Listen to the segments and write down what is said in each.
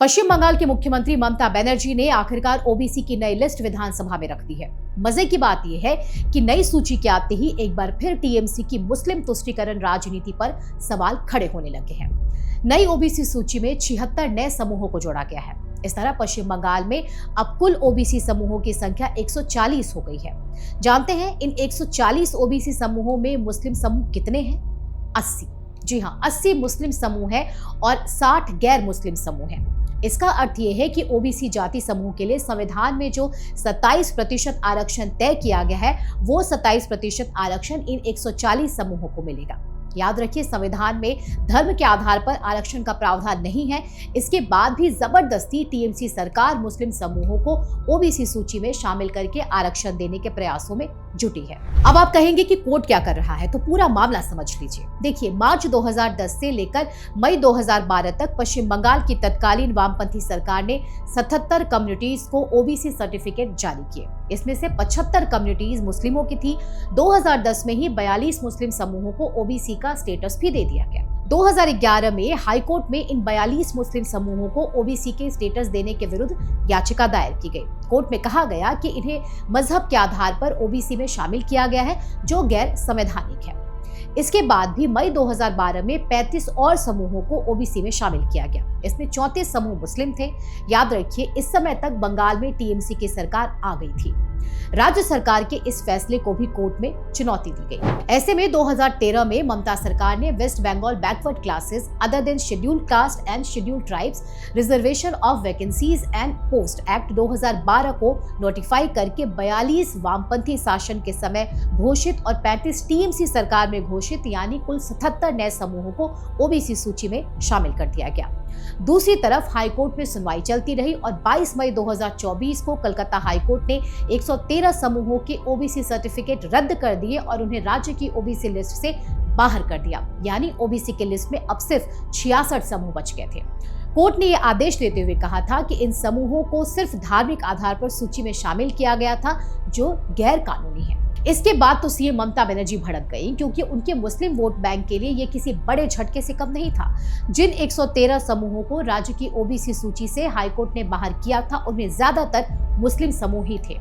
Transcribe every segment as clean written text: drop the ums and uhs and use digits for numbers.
पश्चिम बंगाल की मुख्यमंत्री ममता बनर्जी ने आखिरकार ओबीसी की नई लिस्ट विधानसभा में रख दी है। मजे की बात यह है कि नई सूची के आते ही एक बार फिर टीएमसी की मुस्लिम तुष्टीकरण राजनीति पर सवाल खड़े होने लगे हैं। नई ओबीसी सूची में 76 नए समूहों को जोड़ा गया है। इस तरह पश्चिम बंगाल में अब कुल ओबीसी समूहों की संख्या 140 हो गई है। जानते हैं इन 140 ओबीसी समूहों में मुस्लिम समूह कितने हैं? 80। जी हाँ, 80 मुस्लिम समूह हैं और 60 गैर मुस्लिम समूह हैं। इसका अर्थ यह है कि ओबीसी जाति समूह के लिए संविधान में जो 27% आरक्षण तय किया गया है, वो 27% आरक्षण इन 140 समूहों को मिलेगा। याद रखिए, संविधान में धर्म के आधार पर आरक्षण का प्रावधान नहीं है। इसके बाद भी जबरदस्ती टीएमसी सरकार मुस्लिम समूहों को ओबीसी सूची में शामिल करके आरक्षण देने के प्रयासों में जुटी है। अब आप कहेंगे कि कोर्ट क्या कर रहा है, तो पूरा मामला समझ लीजिए। देखिए, मार्च 2010 से लेकर मई 2012 तक पश्चिम बंगाल की तत्कालीन वामपंथी सरकार ने 77 कम्युनिटीज को ओबीसी सर्टिफिकेट जारी किए। इसमें से 75 कम्युनिटीज मुस्लिमों की थी। 2010 में ही 42 मुस्लिम समूहों को ओबीसी का स्टेटस भी दे दिया गया। 2011 में हाईकोर्ट में इन 42 मुस्लिम समूहों को ओबीसी के स्टेटस देने के विरुद्ध याचिका दायर की गई। कोर्ट में कहा गया कि इन्हें मजहब के आधार पर ओबीसी में शामिल किया गया है, जो गैर संवैधानिक है। इसके बाद भी मई 2012 में 35 और समूहों को ओबीसी में शामिल किया गया। इसमें 34 समूह मुस्लिम थे। याद रखिए, इस समय तक बंगाल में टीएमसी की सरकार आ गई थी। राज्य सरकार के इस फैसले को भी कोर्ट में चुनौती दी गई। ऐसे में 2013 में ममता सरकार ने West Bengal backward classes other than scheduled caste and scheduled tribes reservation of vacancies and post act 2012 को नोटिफाई करके 42 वामपंथी शासन के समय घोषित और 35 टीएमसी सरकार में घोषित यानी कुल 77 नए समूहों को ओबीसी सूची में शामिल कर दिया गया। दूसरी तरफ हाईकोर्ट में सुनवाई चलती रही और 22 मई 2024 को कलकत्ता हाईकोर्ट ने 113 समूहों के ओबीसी सर्टिफिकेट रद्द कर दिए और उन्हें राज्य की ओबीसी लिस्ट से बाहर कर दिया। यानी ओबीसी की लिस्ट में अब सिर्फ 66 समूह बच गए थे। कोर्ट ने यह आदेश देते हुए कहा था कि इन समूहों को सिर्फ धार्मिक आधार पर सूची में शामिल किया गया था, जो गैर कानूनी है। इसके बाद तो सीएम ममता बनर्जी भड़क गई, क्योंकि उनके मुस्लिम वोट बैंक के लिए यह किसी बड़े झटके से कम नहीं था। जिन 113 समूहों को राज्य की ओबीसी सूची से हाईकोर्ट ने बाहर किया था, उनमें ज्यादातर मुस्लिम समूह ही थे।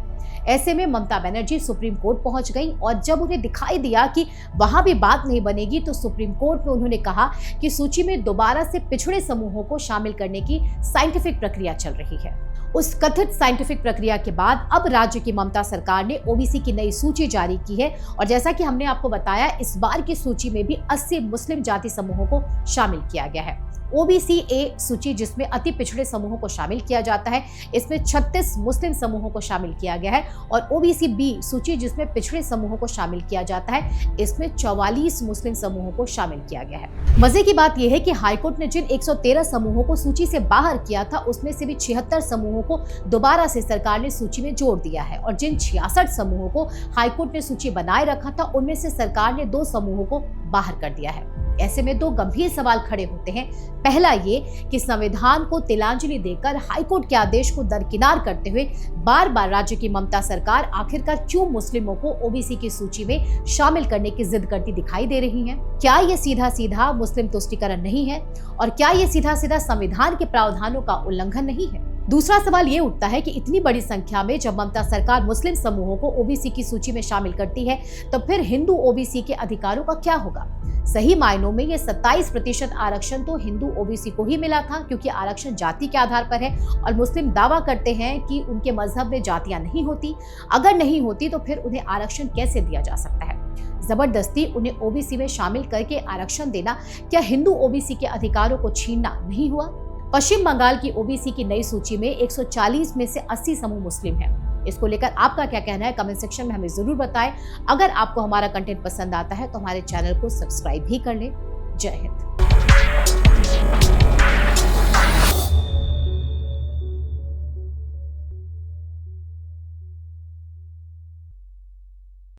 ऐसे में ममता बनर्जी सुप्रीम कोर्ट पहुंच गई और जब उन्हें दिखाई दिया कि वहां भी बात नहीं बनेगी, तो सुप्रीम कोर्ट में उन्होंने कहा कि सूची में दोबारा से पिछड़े समूहों को शामिल करने की साइंटिफिक प्रक्रिया चल रही है। उस कथित साइंटिफिक प्रक्रिया के बाद अब राज्य की ममता सरकार ने ओबीसी की नई सूची जारी की है और जैसा कि हमने आपको बताया, इस बार की सूची में भी 80 मुस्लिम जाति समूहों को शामिल किया गया है। ओबीसी ए सूची, जिसमें अति पिछड़े समूहों को शामिल किया जाता है, इसमें 36 मुस्लिम समूहों को शामिल किया गया है और ओबीसी बी सूची, जिसमें पिछड़े समूहों को शामिल किया जाता है, इसमें 44 मुस्लिम समूहों को शामिल किया गया है। मजे की बात यह है कि हाईकोर्ट ने जिन 113 समूहों को सूची से बाहर किया था, उसमें से भी 76 समूहों को दोबारा से सरकार ने सूची में जोड़ दिया है और जिन 66 समूहों को हाईकोर्ट ने सूची बनाए रखा था, उनमें से सरकार ने 2 समूहों को बाहर कर दिया है। ऐसे में 2 गंभीर सवाल खड़े होते हैं। पहला ये कि संविधान को तिलांजलि देकर हाईकोर्ट के आदेश को दरकिनार करते हुए बार बार राज्य की ममता सरकार आखिरकार क्यों मुस्लिमों को ओबीसी की सूची में शामिल करने की जिद करती दिखाई दे रही है? क्या ये सीधा सीधा मुस्लिम तुष्टीकरण नहीं है और क्या ये सीधा सीधा संविधान के प्रावधानों का उल्लंघन नहीं है? दूसरा सवाल ये उठता है कि इतनी बड़ी संख्या में जब ममता सरकार मुस्लिम समूहों को ओबीसी की सूची में शामिल करती है, तो फिर हिंदू ओबीसी के अधिकारों का क्या होगा? सही मायनों में ये 27% आरक्षण तो हिंदू ओबीसी को ही मिला था, क्योंकि आरक्षण जाति के आधार पर है और मुस्लिम दावा करते हैं कि उनके मजहब में जातियां नहीं होती। अगर नहीं होती तो फिर उन्हें आरक्षण कैसे दिया जा सकता है? जबरदस्ती उन्हें ओबीसी में शामिल करके आरक्षण देना क्या हिंदू ओबीसी के अधिकारों को छीनना नहीं हुआ? पश्चिम बंगाल की ओबीसी की नई सूची में 140 में से 80 समूह मुस्लिम हैं। इसको लेकर आपका क्या कहना है? कमेंट सेक्शन में हमें जरूर बताएं। अगर आपको हमारा कंटेंट पसंद आता है तो हमारे चैनल को सब्सक्राइब भी कर लें। जय हिंद।